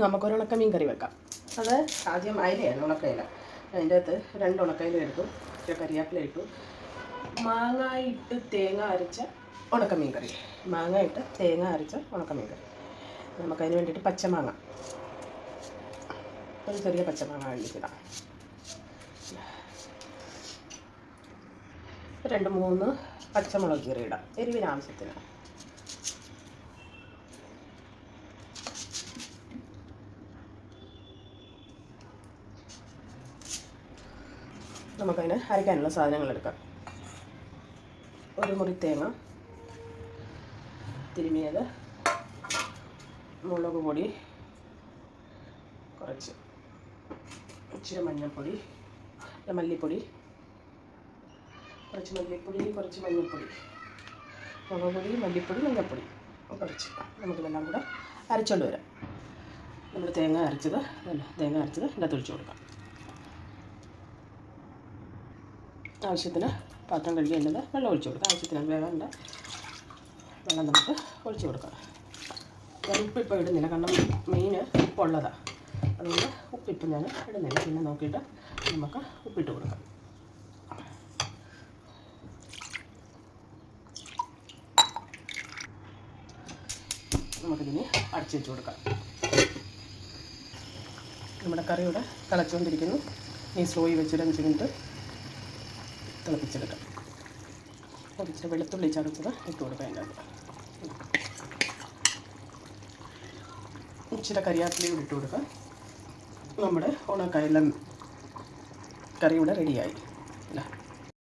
നമുക്കൊരു ഉണക്കമീൻ കറി വെക്കാം. അത് ആദ്യം അയിലയാണ്, ഉണക്കയില. അതിൻ്റെ അകത്ത് 2 ഉണക്കയില എടുക്കും, കരിയാപ്പില ഇട്ടു, മാങ്ങ ഇട്ട് തേങ്ങ അരച്ച ഉണക്കമീൻ കറി. മാങ്ങ ഇട്ട് തേങ്ങ അരച്ച ഉണക്കമീൻ കറി. നമുക്കതിന് വേണ്ടിയിട്ട് പച്ചമാങ്ങ, ഒരു ചെറിയ പച്ചമാങ്ങ വേണ്ടിയിടാം. 2-3 പച്ചമുളക് കീറിയിടാം, എരിവിന് ആവശ്യത്തിന്. നമുക്കതിന് അരയ്ക്കാനുള്ള സാധനങ്ങൾ എടുക്കാം. 1 മുറി തേങ്ങ തിരുമിയത്, മുളക് പൊടി കുറച്ച്, ഇച്ചിരി മഞ്ഞൾപ്പൊടി, മല്ലിപ്പൊടി, കുറച്ച് മല്ലിപ്പൊടി, കുറച്ച് മഞ്ഞൾപ്പൊടി, മുളക് പൊടി, മല്ലിപ്പൊടി, മഞ്ഞൾപ്പൊടി കുറച്ച്. നമുക്കിതെല്ലാം കൂടെ അരച്ചുകൊണ്ട് വരാം. നമ്മൾ തേങ്ങ അരച്ചത് ഇതിൻ്റെ ഒഴിച്ച് കൊടുക്കാം. ആവശ്യത്തിന് പാത്രം കഴുകിയുള്ളത് വെള്ളം ഒഴിച്ച് കൊടുക്കാം. ആവശ്യത്തിന് വേണ്ട വെള്ളം നമുക്ക് ഒഴിച്ച് കൊടുക്കാം. ഞാൻ ഉപ്പിപ്പോൾ ഇടുന്നില്ല, കാരണം മീൻ ഉപ്പുള്ളതാണ്. അതുകൊണ്ട് ഉപ്പിപ്പോൾ ഞാൻ ഇടുന്നില്ല. പിന്നെ നോക്കിയിട്ട് നമുക്ക് ഉപ്പിട്ട് കൊടുക്കാം. നമുക്കിതിന് അടച്ച് വെച്ച് കൊടുക്കാം. നമ്മുടെ കറിയുടെ തിളച്ചുകൊണ്ടിരിക്കുന്നു. ഈ സ്ലോയിൽ വെച്ചൊരു 5 മിനിറ്റ് തിളപ്പിച്ചെടുക്കാം. കുറച്ച് വെളുത്തുള്ളി ചതച്ചത് ഇട്ട് കൊടുക്കാം. അതിൻ്റെ അകത്ത് ഇച്ചിരി കരിയാപ്പിലയും ഇട്ട് കൊടുക്കാം. നമ്മുടെ ഉണക്കയില കറി ഇവിടെ റെഡിയായി.